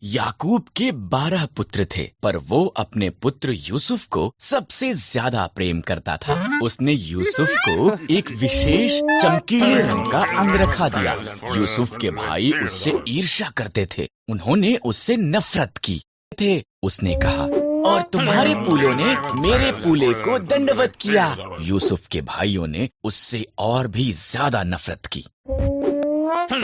याकूब के 12 पुत्र थे, पर वो अपने पुत्र यूसुफ को सबसे ज्यादा प्रेम करता था। उसने यूसुफ को एक विशेष चमकीले रंग का अंगरखा दिया। यूसुफ के भाई उससे ईर्ष्या करते थे, उन्होंने उससे नफरत की थे। उसने कहा, और तुम्हारे पूलों ने मेरे पूले को दंडवत किया। यूसुफ के भाइयों ने उससे और भी ज्यादा नफरत की।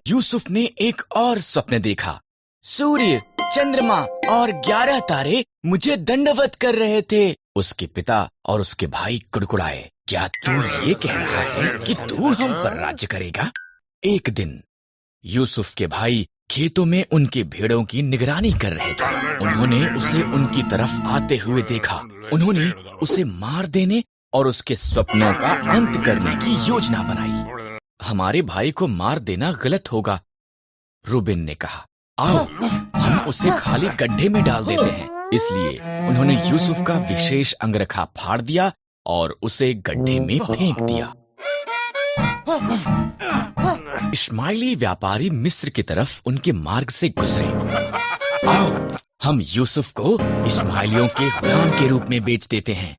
यूसुफ ने एक और स्वप्न देखा। सूर्य, चंद्रमा और 11 तारे मुझे दंडवत कर रहे थे। उसके पिता और उसके भाई कुड़कुड़ाए, क्या तू ये कह रहा है कि तू हम पर राज्य करेगा? एक दिन यूसुफ के भाई खेतों में उनके भेड़ों की निगरानी कर रहे थे। उन्होंने उसे उनकी तरफ आते हुए देखा। उन्होंने उसे मार देने और उसके स्वप्नों का अंत करने की योजना बनाई। हमारे भाई को मार देना गलत होगा, रूबेन ने कहा। आओ हम उसे खाली गड्ढे में डाल देते हैं। इसलिए उन्होंने यूसुफ का विशेष अंगरखा फाड़ दिया और उसे गड्ढे में फेंक दिया। इश्माइली व्यापारी मिस्र की तरफ उनके मार्ग से गुजरे। आओ हम यूसुफ को इश्माइलियों के गुलाम के रूप में बेच देते हैं,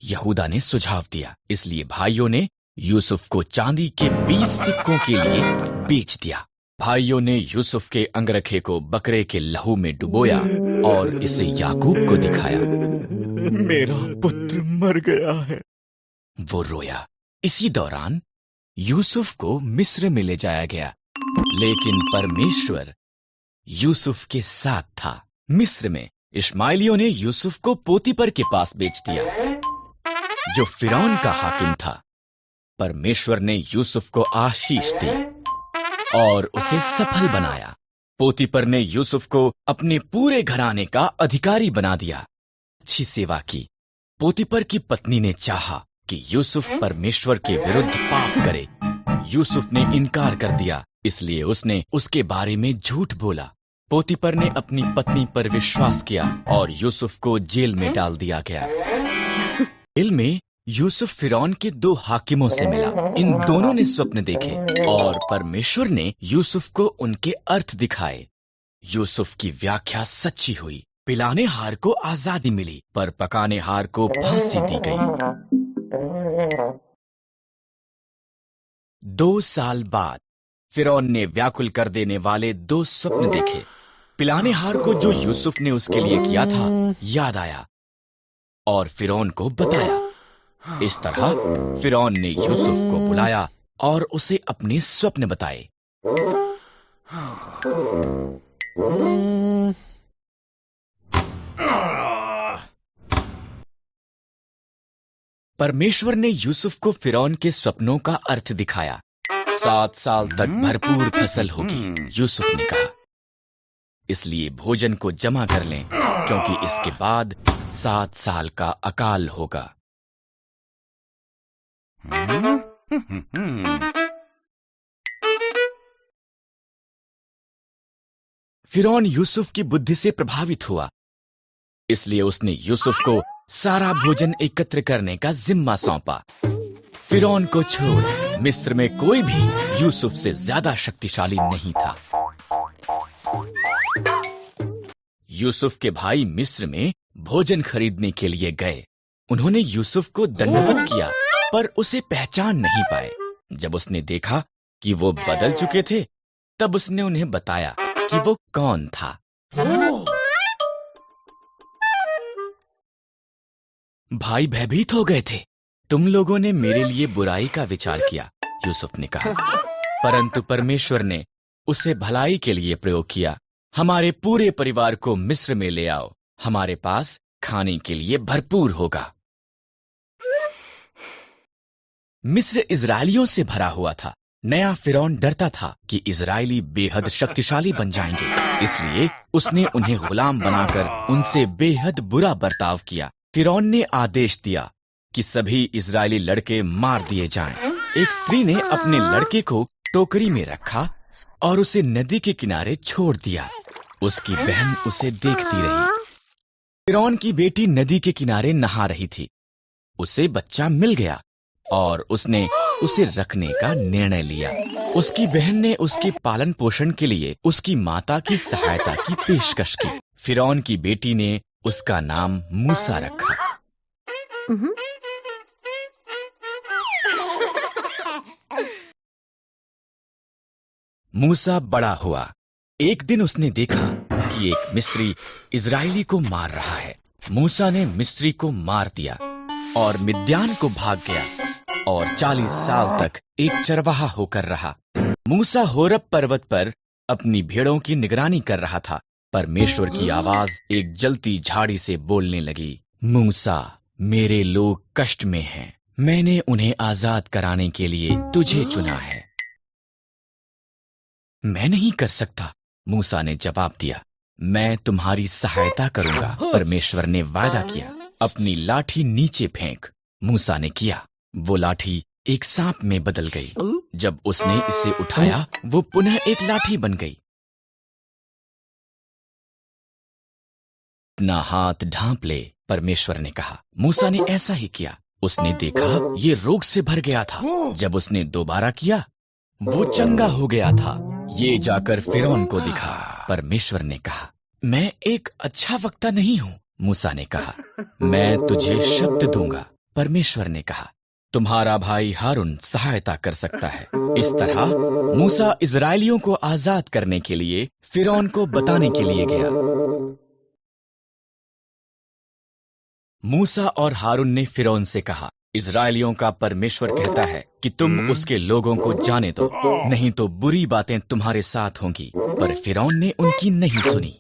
यहूदा ने सुझाव दिया। इसलिए भाइयों ने यूसुफ को चांदी के 20 सिक्कों के लिए बेच दिया। भाइयों ने यूसुफ के अंगरखे को बकरे के लहू में डुबोया और इसे याकूब को दिखाया। मेरा पुत्र मर गया है, वो रोया। इसी दौरान यूसुफ को मिस्र में ले जाया गया, लेकिन परमेश्वर यूसुफ के साथ था। मिस्र में इश्माइलियों ने यूसुफ को पोतीपर के पास बेच दिया, जो फिरौन का हाकिम था। परमेश्वर ने यूसुफ को आशीष दी और उसे सफल बनाया। पोतीपर ने यूसुफ को अपने पूरे घराने का अधिकारी बना दिया। अच्छी सेवा की। पोतीपर की पत्नी ने चाहा कि यूसुफ परमेश्वर के विरुद्ध पाप करे। यूसुफ ने इनकार कर दिया, इसलिए उसने उसके बारे में झूठ बोला। पोतीपर ने अपनी पत्नी पर विश्वास किया और यूसुफ को जेल में डाल दिया गया। जेल में यूसुफ फिरौन के 2 हाकिमों से मिला। इन दोनों ने स्वप्न देखे और परमेश्वर ने यूसुफ को उनके अर्थ दिखाए। यूसुफ की व्याख्या सच्ची हुई। पिलाने हार को आजादी मिली, पर पकाने हार को फांसी दी गई। 2 साल बाद फिरौन ने व्याकुल कर देने वाले 2 स्वप्न देखे। पिलाने हार को जो यूसुफ ने उसके लिए किया था याद आया और फिरौन को बताया। इस तरह फिरौन ने यूसुफ को बुलाया और उसे अपने स्वप्न बताए। परमेश्वर ने यूसुफ को फिरौन के स्वप्नों का अर्थ दिखाया। 7 साल तक भरपूर फसल होगी, यूसुफ ने कहा। इसलिए भोजन को जमा कर लें, क्योंकि इसके बाद 7 साल का अकाल होगा। फिरौन यूसुफ की बुद्धि से प्रभावित हुआ, इसलिए उसने यूसुफ को सारा भोजन एकत्र करने का जिम्मा सौंपा। फिरौन को छोड़ मिस्र में कोई भी यूसुफ से ज्यादा शक्तिशाली नहीं था। यूसुफ के भाई मिस्र में भोजन खरीदने के लिए गए। उन्होंने यूसुफ को दंडवत किया, पर उसे पहचान नहीं पाए। जब उसने देखा कि वो बदल चुके थे, तब उसने उन्हें बताया कि वो कौन था। भाई भयभीत हो गए थे। तुम लोगों ने मेरे लिए बुराई का विचार किया, यूसुफ ने कहा, परंतु परमेश्वर ने उसे भलाई के लिए प्रयोग किया। हमारे पूरे परिवार को मिस्र में ले आओ, हमारे पास खाने के लिए भरपूर होगा। मिस्र इजरायलियों से भरा हुआ था। नया फिरौन डरता था कि इजरायली बेहद शक्तिशाली बन जाएंगे, इसलिए उसने उन्हें गुलाम बनाकर उनसे बेहद बुरा बर्ताव किया। फिरौन ने आदेश दिया कि सभी इजरायली लड़के मार दिए जाएं। एक स्त्री ने अपने लड़के को टोकरी में रखा और उसे नदी के किनारे छोड़ दिया। उसकी बहन उसे देखती रही। फिरौन की बेटी नदी के किनारे नहा रही थी। उसे बच्चा मिल गया और उसने उसे रखने का निर्णय लिया। उसकी बहन ने उसके पालन पोषण के लिए उसकी माता की सहायता की पेशकश की। फिरौन की बेटी ने उसका नाम मूसा रखा। मूसा बड़ा हुआ। एक दिन उसने देखा कि एक मिस्री इजरायली को मार रहा है। मूसा ने मिस्री को मार दिया और मिद्यान को भाग गया और 40 साल तक एक चरवाहा होकर रहा। मूसा होरब पर्वत पर अपनी भेड़ों की निगरानी कर रहा था। परमेश्वर की आवाज एक जलती झाड़ी से बोलने लगी, मूसा, मेरे लोग कष्ट में हैं। मैंने उन्हें आजाद कराने के लिए तुझे चुना है। मैं नहीं कर सकता, मूसा ने जवाब दिया। मैं तुम्हारी सहायता करूंगा। परमेश्वर ने वादा किया, अपनी लाठी नीचे फेंक। मूसा ने किया। वो लाठी एक सांप में बदल गई। जब उसने इसे उठाया, वो पुनः एक लाठी बन गई। अपना हाथ ढांप ले, परमेश्वर ने कहा। मूसा ने ऐसा ही किया। उसने देखा ये रोग से भर गया था। जब उसने दोबारा किया, वो चंगा हो गया था। ये जाकर फिरौन को दिखा। परमेश्वर ने कहा, मैं एक अच्छा वक्ता नहीं हूं। मूसा ने कहा, मैं तुझे शब्द दूंगा। परमेश्वर ने कहा, तुम्हारा भाई हारून सहायता कर सकता है। इस तरह मूसा इजरायलियों को आजाद करने के लिए फिरौन को बताने के लिए गया। मूसा और हारून ने फिरौन से कहा, इजरायलियों का परमेश्वर कहता है कि तुम उसके लोगों को जाने दो, नहीं तो बुरी बातें तुम्हारे साथ होंगी। पर फिरौन ने उनकी नहीं सुनी।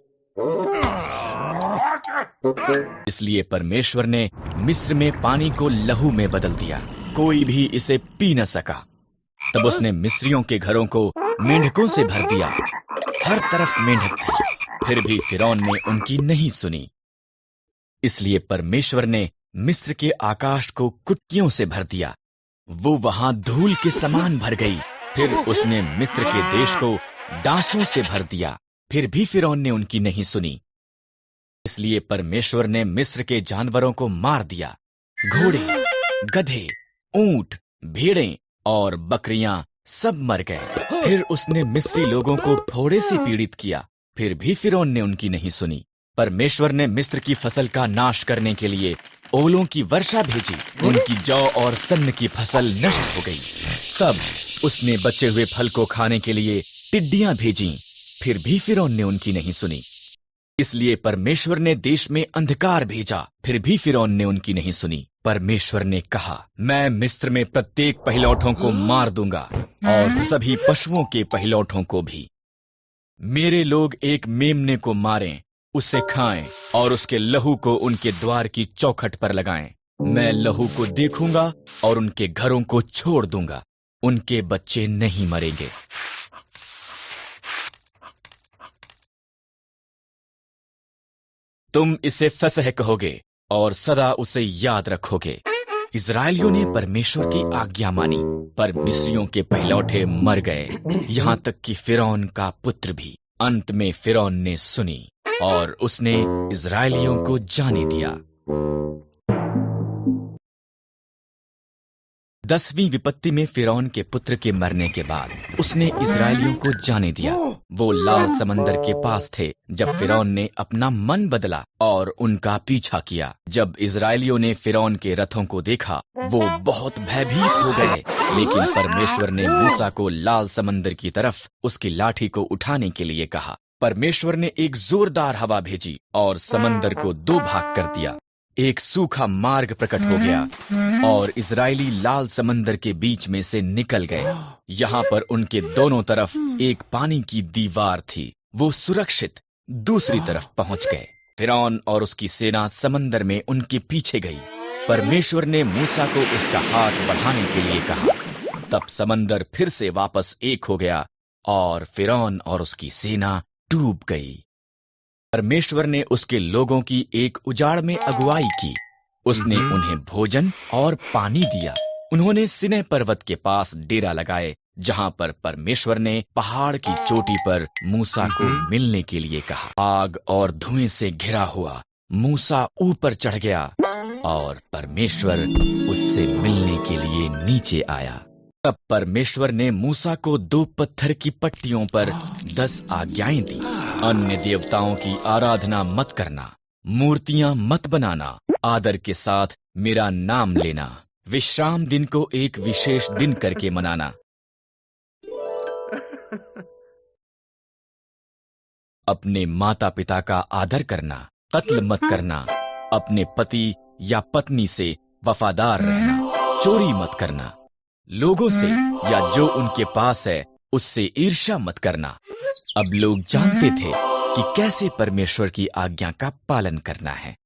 इसलिए परमेश्वर ने मिस्र में पानी को लहू में बदल दिया। कोई भी इसे पी न सका। तब उसने मिस्रियों के घरों को मेंढकों से भर दिया। हर तरफ मेंढक थे। फिर भी फिरौन ने उनकी नहीं सुनी। इसलिए परमेश्वर ने मिस्र के आकाश को कुटकियों से भर दिया। वो वहां धूल के समान भर गई। फिर उसने मिस्र के देश को डांसों से भर दिया। फिर भी फिरौन ने उनकी नहीं सुनी। इसलिए परमेश्वर ने मिस्र के जानवरों को मार दिया। घोड़े, गधे, ऊंट, भेड़ें और बकरियां सब मर गए। फिर उसने मिस्री लोगों को फोड़े से पीड़ित किया। फिर भी फिरौन ने उनकी नहीं सुनी। परमेश्वर ने मिस्र की फसल का नाश करने के लिए ओलों की वर्षा भेजी। उनकी जौ और सन्न की फसल नष्ट हो गई। तब उसने बचे हुए फल को खाने के लिए टिड्डियां भेजीं। फिर भी फिरौन ने उनकी नहीं सुनी। इसलिए परमेश्वर ने देश में अंधकार भेजा। फिर भी फिरौन ने उनकी नहीं सुनी। परमेश्वर ने कहा, मैं मिस्र में प्रत्येक पहिलौठों को मार दूंगा और सभी पशुओं के पहिलौठों को भी। मेरे लोग एक मेमने को मारें, उसे खाएं और उसके लहू को उनके द्वार की चौखट पर लगाएं। मैं लहू को देखूंगा और उनके घरों को छोड़ दूंगा। उनके बच्चे नहीं मरेंगे। तुम इसे फसह कहोगे और सदा उसे याद रखोगे। इजरायलियों ने परमेश्वर की आज्ञा मानी, पर मिस्रियों के पहिलौठे मर गए, यहां तक कि फिरौन का पुत्र भी। अंत में फिरौन ने सुनी और उसने इजरायलियों को जाने दिया। 10वीं विपत्ति में फिरौन के पुत्र के मरने के बाद उसने इजरायलियों को जाने दिया। वो लाल समंदर के पास थे जब फिरौन ने अपना मन बदला और उनका पीछा किया। जब इजरायलियों ने फिरौन के रथों को देखा, वो बहुत भयभीत हो गए। लेकिन परमेश्वर ने मूसा को लाल समंदर की तरफ उसकी लाठी को उठाने के लिए कहा। परमेश्वर ने एक जोरदार हवा भेजी और समंदर को 2 भाग कर दिया। एक सूखा मार्ग प्रकट हो गया और इजरायली लाल समंदर के बीच में से निकल गए। यहाँ पर उनके दोनों तरफ एक पानी की दीवार थी। वो सुरक्षित दूसरी तरफ पहुंच गए। फिरौन और उसकी सेना समंदर में उनके पीछे गई। परमेश्वर ने मूसा को उसका हाथ बढ़ाने के लिए कहा। तब समंदर फिर से वापस एक हो गया और फिरौन और उसकी सेना डूब गई। परमेश्वर ने उसके लोगों की एक उजाड़ में अगुवाई की। उसने उन्हें भोजन और पानी दिया। उन्होंने सिनै पर्वत के पास डेरा लगाए, जहां पर परमेश्वर ने पहाड़ की चोटी पर मूसा को मिलने के लिए कहा। आग और धुएं से घिरा हुआ मूसा ऊपर चढ़ गया और परमेश्वर उससे मिलने के लिए नीचे आया। तब परमेश्वर ने मूसा को 2 पत्थर की पट्टियों पर 10 आज्ञाएं दी। अन्य देवताओं की आराधना मत करना, मूर्तियां मत बनाना, आदर के साथ मेरा नाम लेना, विश्राम दिन को एक विशेष दिन करके मनाना, अपने माता पिता का आदर करना, कत्ल मत करना, अपने पति या पत्नी से वफादार रहना, चोरी मत करना, लोगों से या जो उनके पास है उससे ईर्ष्या मत करना। अब लोग जानते थे कि कैसे परमेश्वर की आज्ञा का पालन करना है।